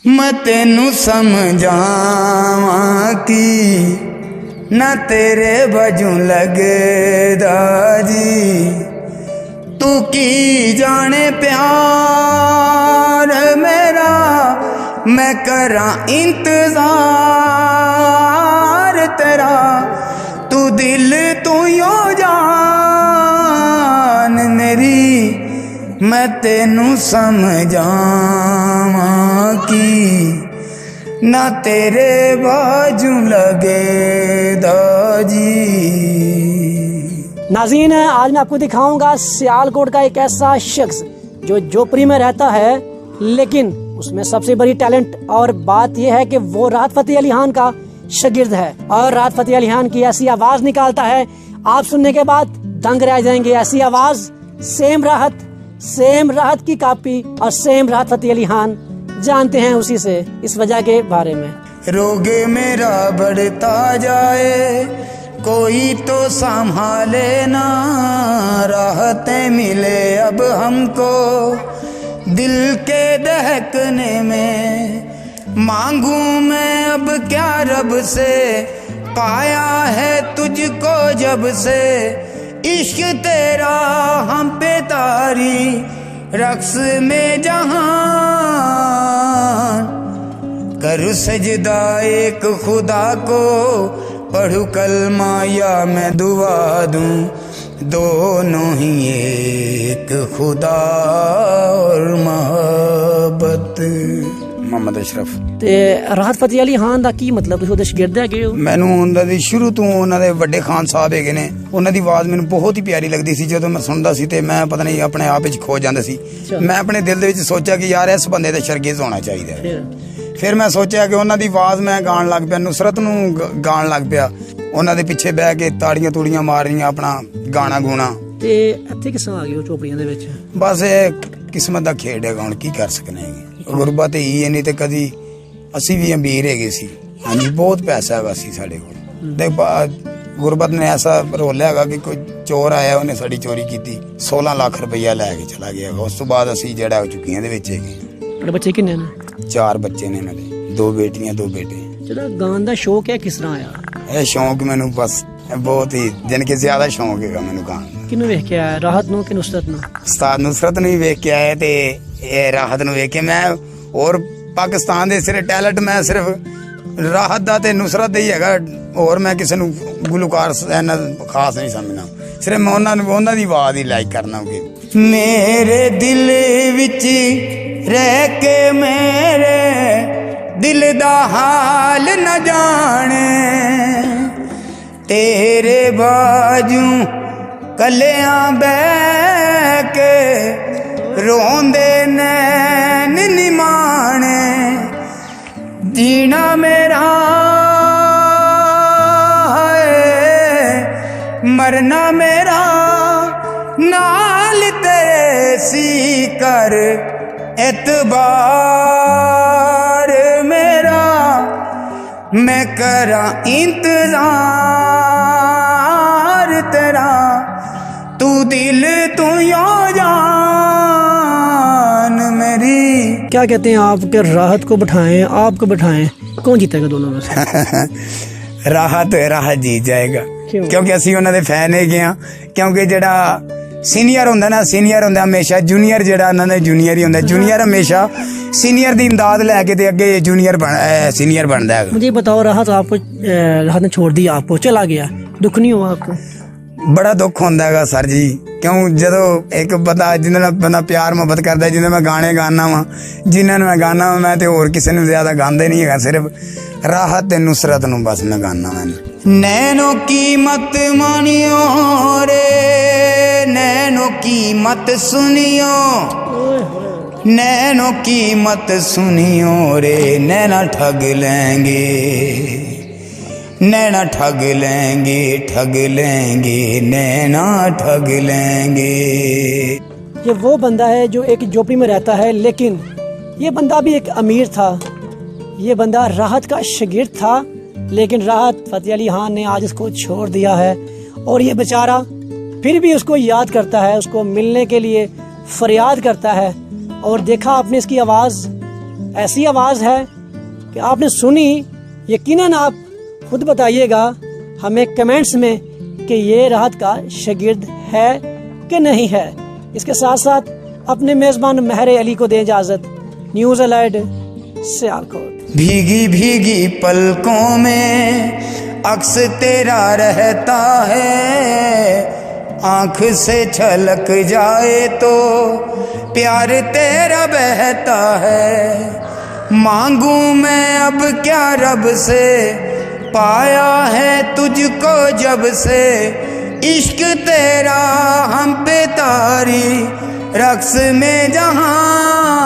मैं तेनू समझावां की ना तेरे वजू लगदा जी, तू की जाने प्यार मेरा, मैं करा इंतजार तेरा, तू दिल तू यो जान मेरी, मैं तेनू समझावां की ना तेरे बाजू लगे दाजी। नाज़रीन, आज मैं आपको दिखाऊंगा सियालकोट का एक ऐसा शख्स जो जोपरी में रहता है, लेकिन उसमें सबसे बड़ी टैलेंट और बात यह है कि वो राहत फ़तेह अली खान का शागिर्द है और राहत फ़तेह अली खान की ऐसी आवाज़ निकालता है, आप सुनने के बाद दंग रह जाएंगे। ऐसी आवाज़ सेम राहत की कॉपी और सेम राहत फ़तेह अली खान। जानते हैं उसी से इस वजह के बारे में। रोग मेरा बढ़ता जाए, कोई तो संभाले ना, राहतें मिले अब हमको दिल के दहकने में, मांगू मैं अब क्या रब से, पाया है तुझको जब से, इश्क तेरा हम पे तारी रक्स में जहान, करूँ सजदा एक खुदा को, पढ़ू कलमा या मैं दुआ दूं, दोनों ही एक खुदा और मोहब्बत। मोहम्मद अशरफ ते राहत फ़तेह अली खान ਦਾ ਕੀ ਮਤਲਬ, ਤੁਸੀਂ ਉਹਦੇ ਸ਼ਾਗਿਰਦ ਹੈਗੇ ਹੋ? ਮੈਨੂੰ ਉਹਨਾਂ ਦੀ ਸ਼ੁਰੂ ਤੋਂ ਉਹਨਾਂ ਦੇ ਵੱਡੇ ਖਾਨ ਸਾਹਿਬ ਹੈਗੇ ਨੇ, ਉਹਨਾਂ ਦੀ ਆਵਾਜ਼ ਮੈਨੂੰ ਬਹੁਤ ਹੀ ਪਿਆਰੀ ਲੱਗਦੀ ਸੀ। ਜਦੋਂ ਮੈਂ ਸੁਣਦਾ ਸੀ ਤੇ ਮੈਂ ਪਤਾ ਨਹੀਂ ਆਪਣੇ ਆਪ ਵਿੱਚ ਖੋ ਜਾਂਦਾ ਸੀ। ਮੈਂ ਆਪਣੇ ਦਿਲ ਦੇ ਵਿੱਚ ਸੋਚਿਆ ਕਿ ਯਾਰ ਇਸ ਬੰਦੇ ਦਾ ਸ਼ਾਗਿਰਦ ਹੋਣਾ ਚਾਹੀਦਾ ਹੈ। ਫਿਰ ਮੈਂ ਸੋਚਿਆ ਕਿ ਉਹਨਾਂ ਦੀ ਆਵਾਜ਼ ਮੈਂ ਗਾਣ ਲੱਗ ਪਿਆ, ਨੁਸਰਤ ਨੂੰ ਗਾਣ ਲੱਗ ਪਿਆ, ਉਹਨਾਂ ਦੇ ਪਿੱਛੇ ਬਹਿ ਕੇ ਤਾੜੀਆਂ ਤੂੜੀਆਂ ਮਾਰ ਰਹੀਆਂ, ਆਪਣਾ ਗਾਣਾ ਗੂਣਾ। ਤੇ ਇੱਥੇ ਕਿਸ ਤਰ੍ਹਾਂ ਆ ਗਏ ਹੋ ਚੋਪੜੀਆਂ ਦੇ ਵਿੱਚ? ਬਸ ਇਹ ਕਿਸਮਤ ਦਾ ਖੇਡ ਹੈ, ਹੁਣ ਕੀ ਕਰ ਸਕਨੇ ਹੈਗੇ। ਗੁਰਬਤ ਹੀ ਹੈ, ਨਹੀਂ ਤੇ ਕਦੀ ਅਸੀਂ ਵੀ ਅਮੀਰ ਹੈਗੇ ਸੀ। ਹਾਂਜੀ, ਬਹੁਤ ਪੈਸਾ ਹੈਗਾ ਸੀ ਸਾਡੇ ਕੋਲ। ਤੇ ਗੁਰਬਤ ਨੇ ਐਸਾ ਰੋਲਿਆ ਹੈਗਾ ਕਿ ਕੋਈ ਚੋਰ ਆਇਆ, ਉਹਨੇ ਸਾਡੀ ਚੋਰੀ ਕੀਤੀ, 16 ਲੱਖ ਰੁਪਈਆ ਲੈ ਕੇ ਚਲਾ ਗਿਆ। ਉਸ ਤੋਂ ਬਾਅਦ ਅਸੀਂ ਜਿਹੜਾ ਚੁੱਕੀਆਂ ਦੇ ਵਿੱਚ ਹੈਗੇ। ਤੁਹਾਡੇ ਬੱਚੇ ਕਿੰਨੇ ਨੇ? 4 ਬੱਚੇ ਨੇ ਮੇਰੇ, 2 ਬੇਟੀਆਂ 2 ਬੇਟੇ। ਜਿਹੜਾ ਗਾਣ ਦਾ ਸ਼ੌਕ ਹੈ ਕਿਸ ਤਰ੍ਹਾਂ ਆਇਆ? ਇਹ ਸ਼ੌਂਕ ਮੈਨੂੰ ਬਸ ਬਹੁਤ ਹੀ ਜਾਣੀ ਕਿ ਜ਼ਿਆਦਾ ਸ਼ੌਂਕ ਹੈਗਾ ਮੈਨੂੰ ਗਾਣ ਦਾ। ਕਿਹਨੂੰ ਵੇਖ ਕੇ ਆਇਆ, ਰਾਹਤ ਨੂੰ ਕਿ ਨੁਸਰਤ ਨੂੰ? ਉਸਤਾਦ ਨੁਸਰਤ ਨੂੰ ਵੀ ਵੇਖ ਕੇ ਆਇਆ ਤੇ ਇਹ ਰਾਹਤ ਨੂੰ ਵੇਖ ਕੇ। ਮੈਂ ਹੋਰ ਪਾਕਿਸਤਾਨ ਦੇ ਸਿਰੇ ਟੈਲੈਂਟ ਮੈਂ ਸਿਰਫ ਰਾਹਤ ਦਾ ਤੇ ਨੁਸਰਤ ਦਾ ਹੀ ਹੈਗਾ, ਹੋਰ ਮੈਂ ਕਿਸੇ ਨੂੰ ਗੁਲੂਕਾਰ ਇੰਨਾ ਖਾਸ ਨਹੀਂ ਸਮਝਣਾ। ਸਿਰਫ ਮੈਂ ਉਹਨਾਂ ਦੀ ਆਵਾਜ਼ ਹੀ ਲਾਈਕ ਕਰਨਾ ਹੋਗੇ। ਮੇਰੇ ਦਿਲ ਵਿੱਚ ਰਹਿ ਕੇ ਮੇਰੇ ਦਿਲ ਦਾ ਹਾਲ न ਜਾਣੇ, तेरे बाजू कलियां बह के रोंदे नैन निमाने, जीना मेरा है मरना मेरा, नाल तेरे सी कर एतबार मेरा, मैं करा इंतजार तेरा, तू दिल तू यो जान मेरी। क्या कहते हैं आप कि राहत को बिठाएं आपको बिठाएं, कौन जीतेगा दोनों में से? राहत जीत जाएगा। क्यों? क्योंकि ਅਸੀਂ ਉਹਨਾਂ ਦੇ ਫੈਨ ਹੈਗੇ ਆ। ਕਿਉਂਕਿ ਜਿਹੜਾ ਸੀਨੀਅਰ ਹੁੰਦਾ ਨਾ, ਸੀਨੀਅਰ ਹੁੰਦਾ ਹਮੇਸ਼ਾ ਜੂਨੀਅਰ, ਜਿਹੜਾ ਉਹਨਾਂ ਦਾ ਜੂਨੀਅਰ ਹੀ ਹੁੰਦਾ। ਜੂਨੀਅਰ ਹमेशा सीनियर की इमदाद लैके ते अगे जूनियर सीनियर बनता है। मुझे बताओ, राहत ने छोड़ दिया, आपको चला गया, दुख नहीं हुआ आपको? बड़ा दुख होंदा है सर जी, क्यों जो एक बंदा जिन्हें बंदा प्यार मुहब्बत करता है, जिन्हें मैं गाने गाना वा, जिन्हें मैं गाना वा, मैं तो होर किसी ने ज्यादा गांदा नहीं है, सिर्फ राहत ते नुसरत नूं बस मैं गाना वा। नैनो की मत मानियो रे, नैनो की मत सुनियो, नैनो की मत सुनियो रे, नैना ठग लेंगे, नैना ठग लेंगे, ठग लेंगे, नैना ठग लेंगे। ये वो बंदा है जो एक झोपड़ी में रहता है, लेकिन ये बंदा भी एक अमीर था। ये बंदा राहत का शागिर्द था, लेकिन राहत फ़तेह अली खान ने आज उसको छोड़ दिया है और ये बेचारा फिर भी उसको याद करता है, उसको मिलने के लिए फरियाद करता है। और देखा आपने इसकी आवाज़ ऐसी आवाज़ है कि आपने सुनी, यकीनन आप खुद बताइएगा हमें कमेंट्स में कि ये राहत का शागिर्द है कि नहीं है। इसके साथ साथ अपने मेज़बान महर अली को दें इजाज़त। News alert, Sialkot. भीगी भीगी पलकों में अक्स तेरा रहता है, आंख से छलक जाए तो प्यार तेरा बहता है। मांगू मैं अब क्या रब से, पाया है तुझको जब से, इश्क तेरा हम पे तारी रक्स में जहां